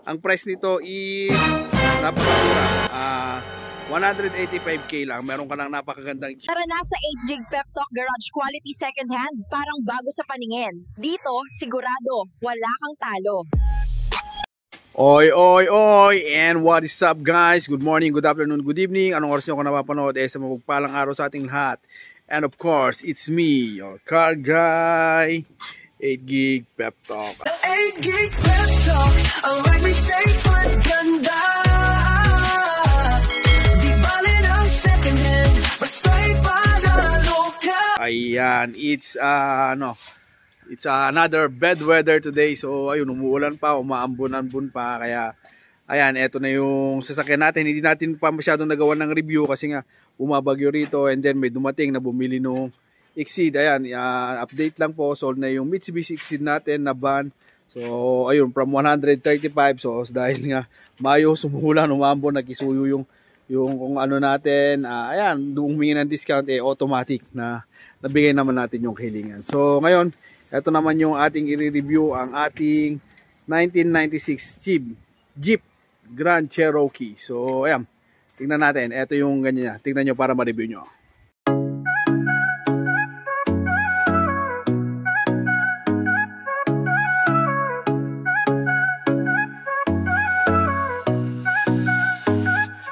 Ang price nito is napakamura. 185k lang. Meron ka ng napakagandang Jeep. Tara na sa 8 Gig Pep Talk Garage Quality Second Hand. Parang bago sa paningin. Dito, sigurado, wala kang talo. Oy, oy, oy, and what is up guys? Good morning, good afternoon, good evening. Anong oras nyo ko napapanood? Sa mapagpalang araw sa ating lahat. And of course, it's me, your car guy, 8 Gig Pep Talk. 8 Gig Pep Talk, ang ride me safe at ganda. Di bali ng second hand, basta'y panalo ka. Ayan, it's another bad weather today. So ayun, umuulan pa, umaambon-ambon pa. Kaya ayan, eto na yung sasakyan natin. Hindi natin pa masyadong nagawa ng review kasi nga bumabagyo rito. And then may dumating na bumili nung Exceed. Ayan, update lang po. Sold na yung Mitsubishi Exceed natin na van. So ayun, from 135. So dahil nga Mayo, sumulan, umambon, nagisuyo yung kung ano natin. Ayan, humingi ng discount, automatic na nabigay naman natin yung kahilingan. So ngayon, ito naman yung ating i-review, ang ating 1996 Jeep Grand Cherokee. So, ayan. Tingnan natin. Ito yung ganyan niya. Tingnan nyo para ma-review nyo.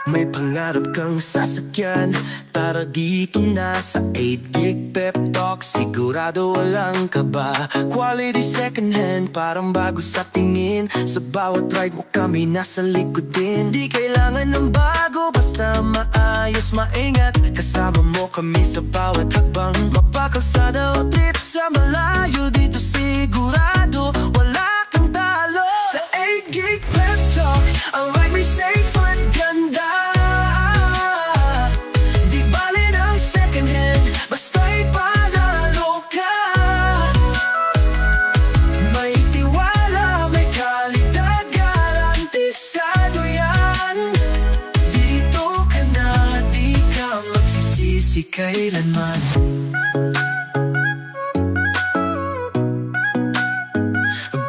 May pangarap kang sasakyan, tara dito na sa 8 Gig Pep Talk. Sigurado walang kaba, quality second hand, parang bago sa tingin. Sa bawat ride mo kami nasa likod din. Di kailangan ng bago, basta maayos, maingat. Kasama mo kami sa bawat hakbang. Mapakalsada o trip sa malayo, dito sigurado wala kang talo. Sa 8 Gig Pep Talk, ang ride me safe at ganda. Basta'y panalo ka. May tiwala, may kalidad, garantisado yan. Dito ka na, di ka magsisisi kailanman.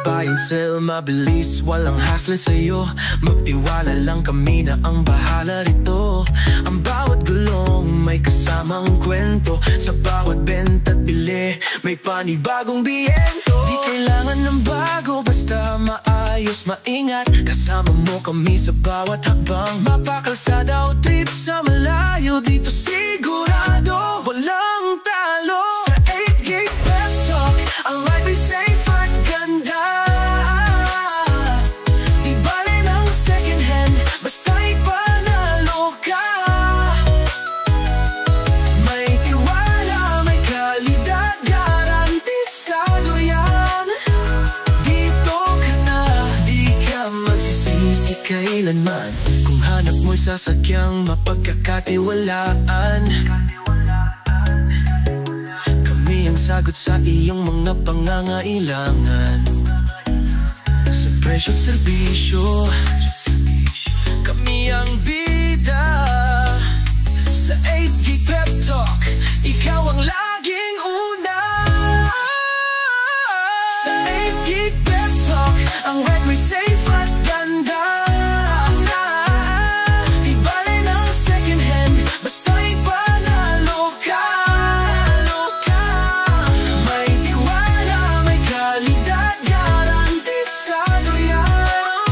Buy and sell, mabilis, walang hassle sa'yo. Magtiwala lang kami na ang bahala rito. Ang bawat gulong may kasamang kwento. Sa bawat benta't bili, may panibagong biyento. Di kailangan ng bago, basta maayos, maingat. Kasama mo kami sa bawat hakbang. Mapakalsada o trip sa malayo, dito sigurado walang talo. Sa 8 Gig Pep Talk, ang ride me safe at ganda. Di bali ng second hand, basta'y panalo ka. May tiwala, may kalidad, garantisado yan. Dito ka na, di ka magsisisi kailanman. Kung hanap mo'y sasakyang mapagkakatiwalaan, kami ang sagot sa iyong mga pangangailangan. Sa presyo't serbisyo, kami ang bida. Sa 8 Gig Pep Talk, ikaw ang laging una. Sa 8 Gig Pep Talk, ang ride me safe at ganda. Di bali ng second hand, basta'y panalo ka. May tiwala, may kalidad, garantisado yan.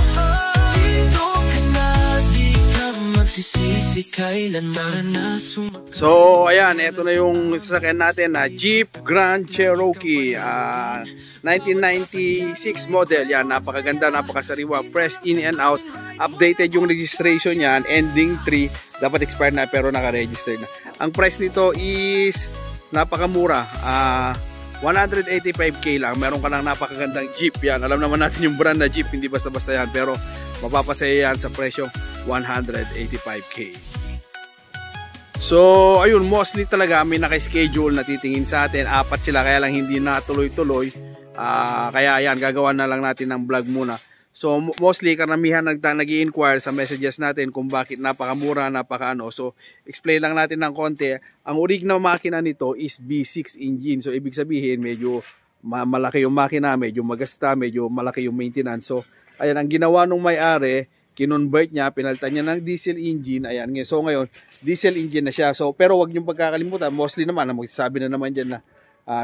Dito ka na, di ka magsisisi kailanman. Tara na sumakay. So, ayan, ito na yung sasakyan natin na Jeep Grand Cherokee 1996 model. Yan, napakaganda, napakasariwa, press in and out. Updated yung registration yan, ending 3. Dapat expired na pero naka-register na. Ang price nito is napakamura, 185k lang. Meron ka ng napakagandang Jeep. Yan, alam naman natin yung brand na Jeep, hindi basta-basta yan, pero mapapasaya yan sa presyo 185k. So ayun, mostly talaga may naka-schedule na titingin sa atin. 4 sila, kaya lang hindi na tuloy-tuloy. Kaya yan, gagawa na lang natin ng vlog muna. So mostly karamihan nag-i-inquire sa messages natin kung bakit napakamura, napakaano. So explain lang natin ng konti. Ang original makina nito is V6 engine. So ibig sabihin medyo malaki yung makina, medyo magasta, medyo malaki yung maintenance. So ayan, ang ginawa nung may-ari, kinonvert niya, pinalitan niya ng diesel engine. Ayan, so ngayon, diesel engine na siya. So, pero wag niyong pagkakalimutan, mostly naman, magsasabi na naman dyan na,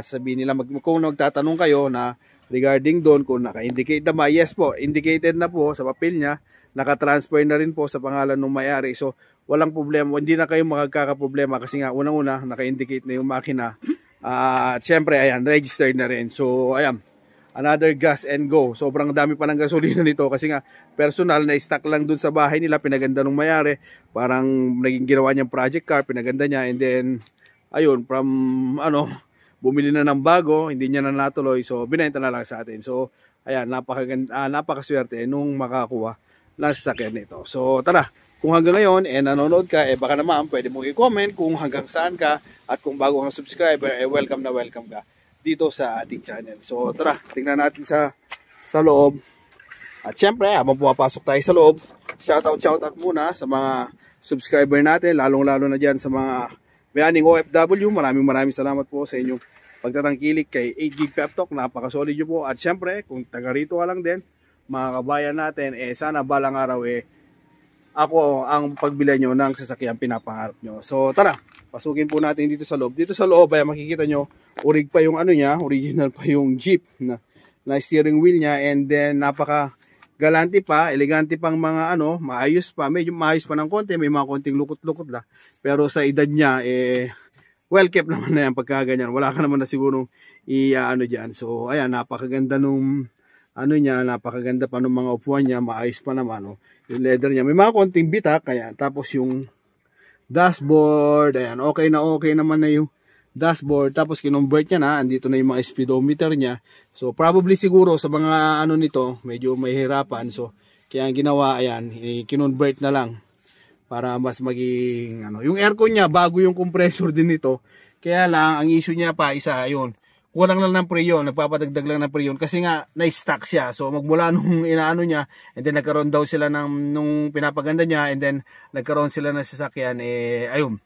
sabihin nila, kung magtatanong kayo na regarding doon, kung naka-indicate naman, yes po, indicated na po sa papel niya, naka-transfer na rin po sa pangalan ng may-ari. So, walang problema, hindi na kayo magkakaproblema kasi nga, unang-una, naka-indicate na yung makina. At syempre, ayan, registered na rin. So, ayan, another gas and go. Sobrang dami pa ng gasolina nito kasi nga personal na stock lang dun sa bahay nila, pinaganda nung may-ari, parang naging ginawa niyang project car, pinaganda niya, and then ayun, from bumili na ng bago, hindi niya na natuloy, so binenta na lang sa atin. So ayan, napakaswerte nung makakuha ng sasakyan nito. So tara, kung hanggang ngayon nanonood ka, baka naman pwede mong i-comment kung hanggang saan ka, at kung bago kang subscriber, welcome na welcome ka dito sa ating channel. So tara, tingnan natin sa loob. At syempre, habang pumapasok tayo sa loob, shoutout muna sa mga subscriber natin, lalong-lalo na dyan sa mga bayaning OFW. Maraming salamat po sa inyong pagtatangkilik kay 8GB Pep Talk. Napakasolid nyo po. At syempre, kung taga rito ka lang din, mga kabayan natin, sana balang araw ako ang pagbilhan nyo ng sasakyan pinapangarap nyo. So tara, pasukin po natin dito sa loob. Dito sa loob ay makikita nyo, urig pa yung niya, original pa yung Jeep na steering wheel niya, and then napaka galante pa, elegante pang mga maayos pa, medyo maayos pa ng konti, may mga konting lukot-lukot la. Pero sa edad niya well kept naman na yan pagka ganyan. Wala ka naman na siguro diyan. So ayan, napakaganda nung niya, napakaganda pa ng mga upuan niya, maayos pa naman yung leather niya. May mga konting bitak, kaya tapos yung dashboard, ayan, okay naman na yung dashboard. Tapos kinonvert niya na, andito na yung mga speedometer niya. So probably siguro sa mga nito, medyo mahirapan. So kaya ang ginawa, ayan, kinonvert na lang para mas maging yung aircon niya, bago yung compressor din nito. Kaya lang ang issue niya pa isa, ayun, kulang lang ng preyon, nagpapadagdag lang ng preyon kasi nga na-stock siya. So magmula nung niya, and then nagkaroon daw sila nung pinapaganda niya, and then nagkaroon sila ng sasakyan, ayun,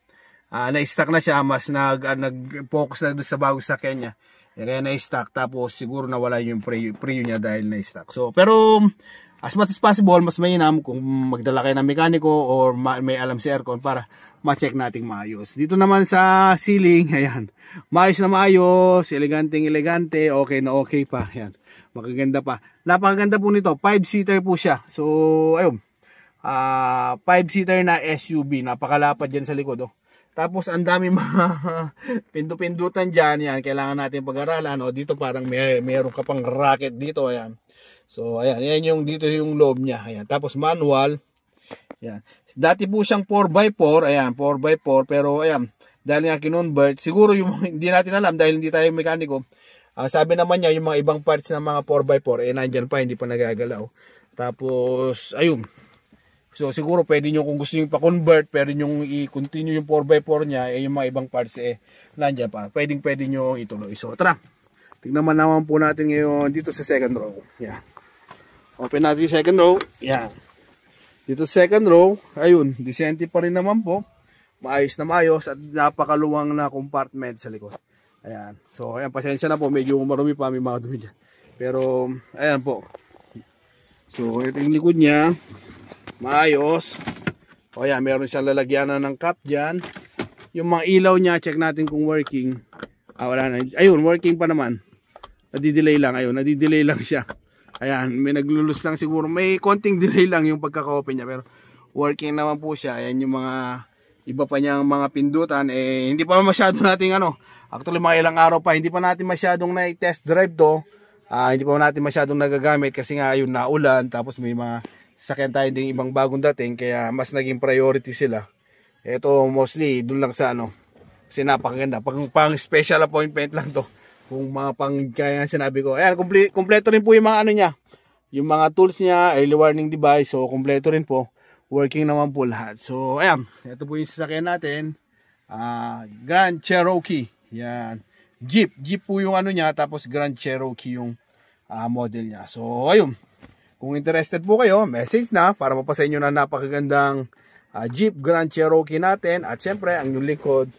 na-stock na siya, mas nag-focus na sa bagong sasakyan niya. Kaya na-stock, tapos siguro nawala yung preyon niya dahil na-stock. So pero as much as possible, mas mainam kung magdala kayo ng mekaniko or may alam si aircon para ma-check nating maayos. Dito naman sa ceiling, ayan, maayos na maayos, elegante, okay na okay pa, ayan, makaganda pa. Napakaganda po nito, 5-seater po siya. So ayun, 5-seater na SUV, napakalapad dyan sa likod. Tapos ang dami mga pindutan dyan, yan, kailangan natin pag-aralan. Dito parang mayroon ka pang racket dito, ayan. So ayan, yan dito yung loob niya, ayan. Tapos manual. Yan. Dati po siyang 4x4, ayan, 4x4, pero ayan, dahil nga kinonvert, siguro yung hindi natin alam dahil hindi tayo mekaniko. Sabi naman niya yung mga ibang parts ng mga 4x4 nandyan pa, hindi pa nagagalaw. Tapos ayun. So siguro pwede niyo, kung gusto niyo pa-convert, pwede niyo i-continue yung 4x4 niya, yung mga ibang parts nandyan pa. Pwede niyo ituloy. So tara. Tingnan naman po natin ngayon dito sa second row. Yan. Open natin yung second row. Yan. Dito second row, ayun, decente pa rin naman po. Maayos na maayos at napakaluwang na compartment sa likod. Ayan. So, ayan, pasensya na po, medyo marumi pa, may mga dumi dyan. Pero, ayan po. So, ito yung likod niya. Maayos. O, ayan, meron siyang lalagyanan ng cap dyan. Yung mga ilaw niya, check natin kung working. Wala na. Ayun, working pa naman. Nadidelay lang, ayun, nadidelay lang siya. Ayan, may naglulus lang siguro. May konting delay lang yung pagkaka-open niya. Pero working naman po siya. Ayan yung mga iba pa niyang mga pindutan. Hindi pa masyado natin actually mga ilang araw pa. Hindi pa natin masyadong na-test drive to. Hindi pa natin masyadong nagagamit. Kasi nga ayun, naulan. Tapos may mga sasakyan tayo din ibang bagong dating. Kaya mas naging priority sila. Ito mostly doon lang sa kasi napakaganda. Pang special appointment lang to. Kung mga kaya sinabi ko. Ayan, kumpleto rin po yung mga niya. Yung mga tools niya, early warning device. So, kumpleto rin po. Working naman po lahat. So, ayan. Ito po yung sasakyan natin. Grand Cherokee. Yan. Jeep. Jeep po yung niya. Tapos Grand Cherokee yung model niya. So, ayun. Kung interested po kayo, message na para mapasa inyo na napakagandang Jeep Grand Cherokee natin. At syempre, ang yung likod,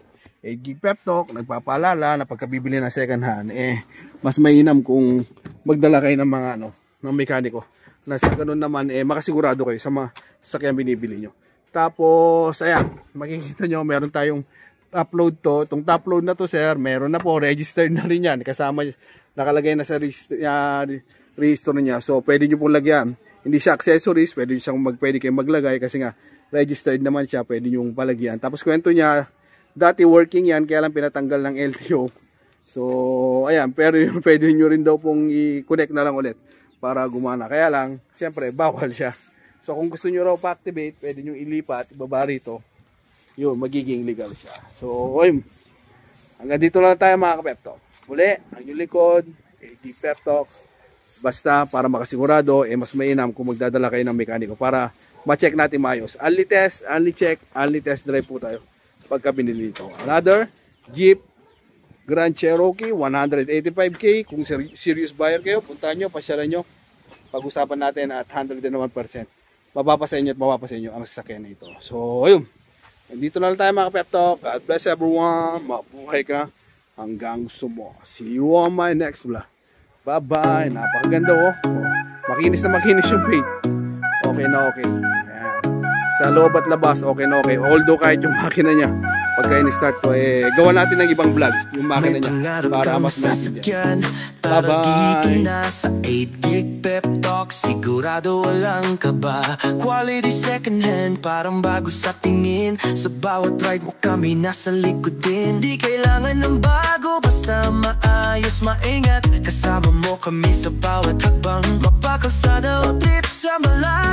8GB Pep Talk, nagpapaalala na pagkabibili ng second hand, mas mainam kung magdala kayo ng mga ng mekaniko na sa ganun naman makasigurado kayo sa mga sasakyan binibili nyo. Tapos ayan, makikita nyo meron tayong upload to. Itong top load na to sir, meron na po, registered na rin yan, kasama, nakalagay na sa register niya. So pwede nyo pong lagyan, hindi siya accessories, pwede kayong maglagay kasi nga registered naman siya, pwede nyo palagyan. Tapos kwento niya, dati working yan, kaya lang pinatanggal ng LTO. So ayan, pero pwede nyo rin daw pong i-connect na lang ulit para gumana. Kaya lang, siyempre bawal siya. So kung gusto nyo raw pa-activate, pwede nyo ilipat, ibaba rito, yun, magiging legal siya. So ayun, hanggang dito lang tayo mga ka-Pep Talk. Muli, ang yung likod, AT Pep Talk. Basta para makasigurado, mas mainam kung magdadala kayo ng mekaniko para ma-check natin maayos. Only test, only check, only test drive po tayo pagka binili ito. Another Jeep Grand Cherokee 185k. Kung serious buyer kayo, puntahan nyo, pasyalan nyo. Pag-usapan natin at 101%. Mapapasa inyo at mapapasa inyo ang sasakyan na ito. So ayun, dito na lang tayo mga ka-Pep Talk. God bless everyone. Mabuhay ka hanggang gusto mo. See you on my next vlog. Bye bye. Napakaganda oh. Makinis na makinis yung paint. Okay na okay. Ayan. Sa loob at labas okay na okay. Although kahit yung makina niya pagka in-start ko gawa natin ng ibang vlog yung makina niya para mas maintindihan. Bye bye. Dito na sa 8 Gig Pep Talk, sigurado walang kaba. Quality second hand, parang bago sa tingin. Sa bawat ride mo kami nasa likod din. Di kailangan ng bago, basta maayos, maingat. Kasama mo kami sa bawat hakbang, mapakalsada o trip sa malayo.